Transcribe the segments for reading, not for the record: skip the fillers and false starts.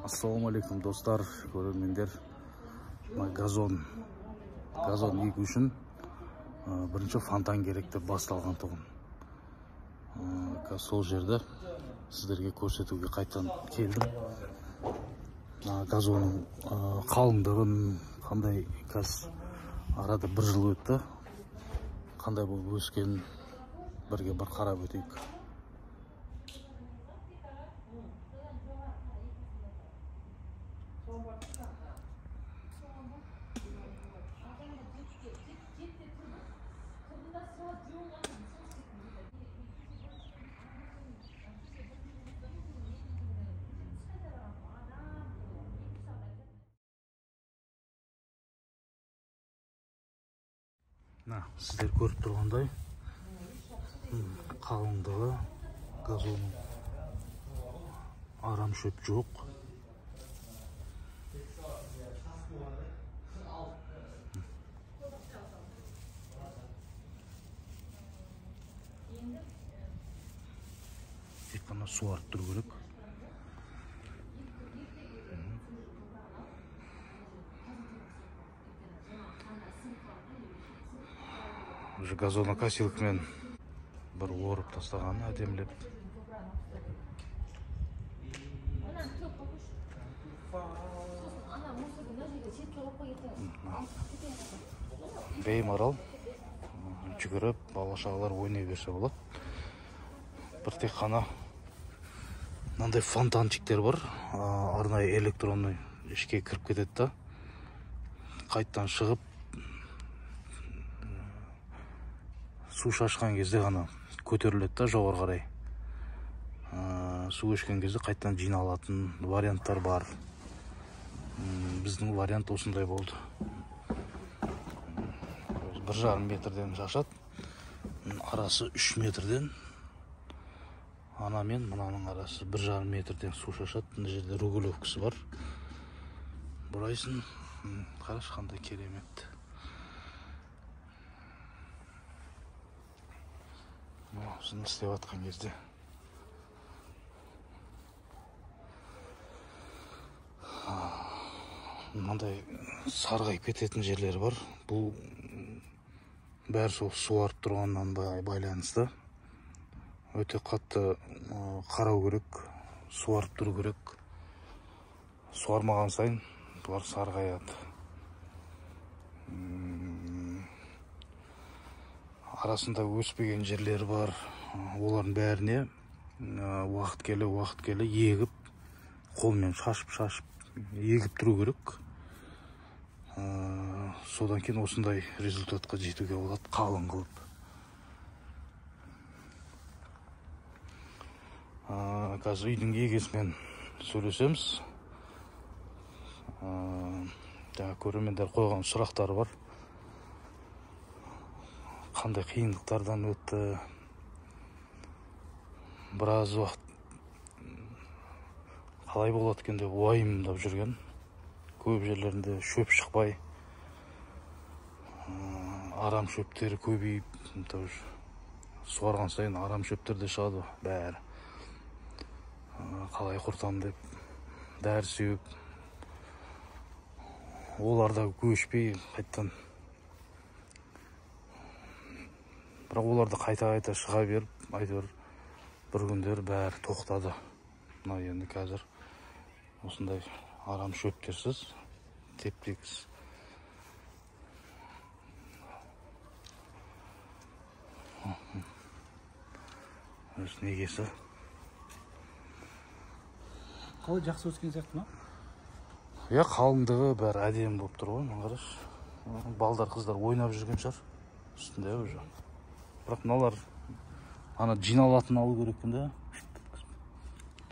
Ассалаумалейкум достар, көрермендер. Газон егу үшін бірінші фонтан керек деп басталған тұғын. Сол жерді сіздерге көрсетуге қайтан келдім. Газонның қалыңдығын, қандай арада бір жыл өтті, қандай болып өскен бірге бір қарап өтейік. Сіздер көріп тұрғандай қалыңдығы, газонның арам шөп жоқ. Тек қана суарып тұру керек. Газонокосилкамен бір орып тастағаны әдемілеп. Беймарал жүгіріп, бала-шағалар ойнай берсе болады. Бір тек қана мынандай фонтанчиктер бар, арнайы электронный ішке кіріп кетеді да, қайттан шығып су шашқан кезде ғана көтеріледі да жоғары қарай. Су өшкен кезде қайттан жиналатын варианттар бар. Біздің вариант осындай болды. 1,5 метрден шашады, арасы 3 метрден. Ана мен мынаның арасы 1,5 метрден су шашады. Мына жерде регулировкасы бар. Бұрайсын, қараш қандай керемет. Осыны істеп атқан кезде мынандай сарғайып кететін жерлері бар. Бұл бәрі сол суарып тұрғаннан байланысты. Өте қатты қарау керек, суарып тұру керек. Суармаған сайын бұлар сарғаяды. Арасында өспеген жерлері бар. Олардың бәріне уақыт келе егіп, қолмен шашып егіп тұру керек. Содан кейін осындай результатқа жетуге болады, қалың қылып. Қазір үйдің егесімен сөйлесеміз. Көрермендер қойған сұрақтары бар. Қандай қиындықтардан өтті, біраз уақыт қалай болады екен деп уайымдап жүрген. Көп жерлерінде шөп шықпай, арам шөптері көбейіп, суарған сайын арам шөптер де шығады бәрі. Қалай құртам деп дәрі сеуіп, оларда көшпей қайттан. Бірақ оларды қайта шыға беріп, әйтеуір бір күндер бәрі тоқтады. Мына енді қазір осындай арам шөптерсіз, теп-тегіс. Өсін егесі. Қалай жақсы өскен сияқты ма? Қалыңдығы бәрі әдемі болып тұр ғой, қараш. Балдар, қыздар ойнап жүрген шығар үстінде уже. Бірақ мыналар ана жиналатын алу керекпін да.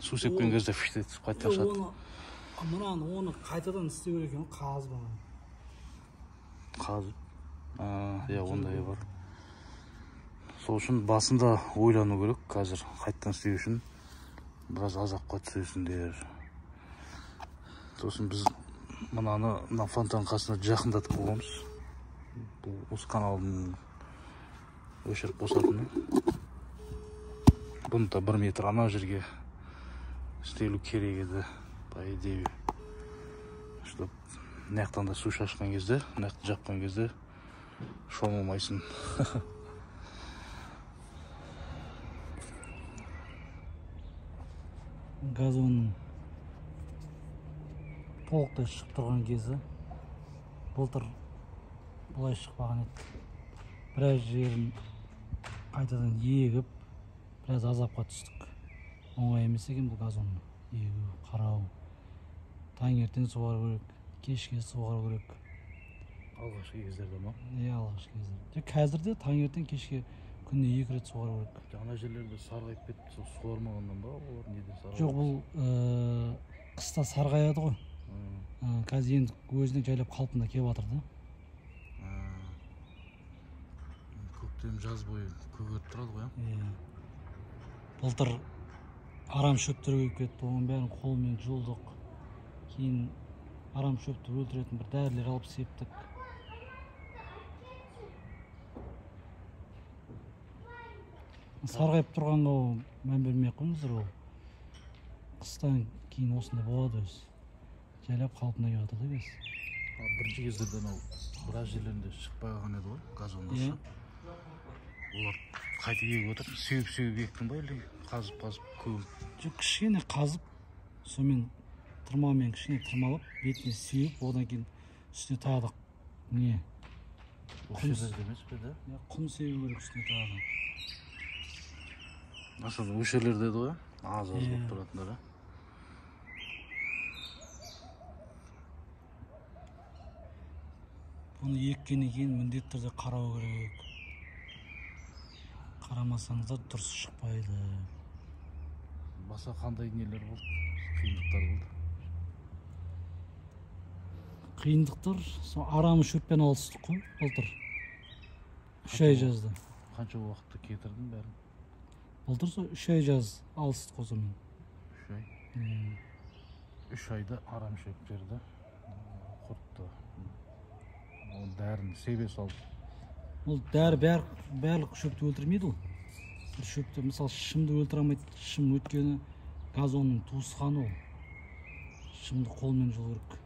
Су сепкен кезде фиштетіп қайта шады. Оны қайтадан істеу керек екен, қазып. Ондай бар. Сол үшін басында ойлану керек, қазір қайттан істеу үшін біраз азапқа түсесіңдер. Сосын біз мына фонтан қасына жақындатып қойғанбыз. Бұл осы каналдың өшіріп босатыны. Бұны да 1 метр ана жерге істелу керек еді. по идее чтоб мынаяктан да суу шашкан кезде, мынакты жапкан кезде шомулмайсың. Газонun толықтай шығып тұрған кезі былтыр бұлай шықпаған еді. Біраз жерін қайтадан егіп, біраз азапқа түстік. Оңай емес екен бұл газонны егу, қарау. Таңертең суару керек, кешке суару керек. Алғашқы кездерде ма? Алғашқы кездерде. Қазірде таңертең кешке күніне 2 рет суару керек. Ана жерлерде сарғайып кетіп, суармағандан ба? Олар неден сарғайып? Жоқ, бұл қыста сарғаяды ғой. Қазір енді өзіне жайлап қалпына келіп жатыр да. Көктем жаз бойы көгеріп тұрады ғой. Былтыр арам шөптер көйіп кетті, оның бәрін қолмен жұлдық. Кейін арам шөпті өлтіретін бір дәрілер алып септік. Сарғайып тұрғанға мән бермей қойыңыздар, ол қыстан кейін осындай болады өзі. Жайлап қалпына келіп жатыр да кез. Бірінші кездерден ол біраз жерлерінде шықпай қалған еді ғой, газондар. Олар қайта егіп отыр, сеуіп ектің ба, или қазып көміп? Жоқ, кішкене қазып, сонымен тырмамен кішкене тырмалап, бетіне сеуіп, одан кейін үстіне тағы да не? Осы жерлерде емес пе, да? Құм сеу керек үстіне тағы да. Осы жерлерде еді ғой, аз болып тұратындар. Бұны еккеннен кейін міндетті түрде қарау керек. Қарамасаңыздар дұрыс шықпайды. Басқа қандай нелер болды? Қиындықтар болды? Қиындықтар, арамы шөппен алыстық қой, былтыр. 3 ай жазды. Қанша уақытты кетірдің бәрін? Былтыр 3 ай жаз алыстық о zaman. 3 ай? 3 айда арам шөптерді құртты. Ол дәрін себе салды. Ол дәрі барлық шөпті өлтірмейді ол. Бір шөпті, мысалы, шымды өлтіре алмайды. Шым өткені газонның туысқаны ол. Шымды қолмен жұлу керек.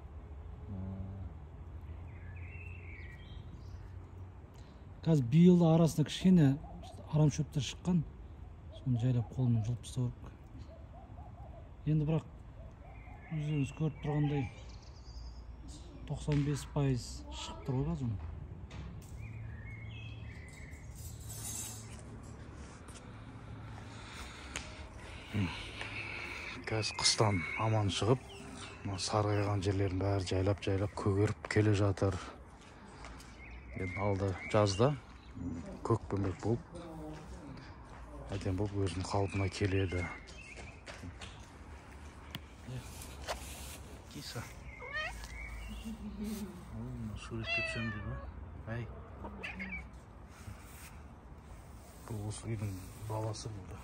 Қазір биылда арасында кішкене арам шөптер шыққан. Соны жайлап қолмен жұлып тастау керек. Енді бірақ өздеріңіз көріп тұрғандай 95% шығып тұр ғой газон. Қазір қыстан аман шығып, сарғайған жерлерін бәрі жайлап көгеріп келе жатыр. Енді алда жазда көкпеңбек болып, әдем болып өзінің қалпына келеді. Киса. Суретке түсем дейді. Әй. Бұл осы үйдің баласы болды.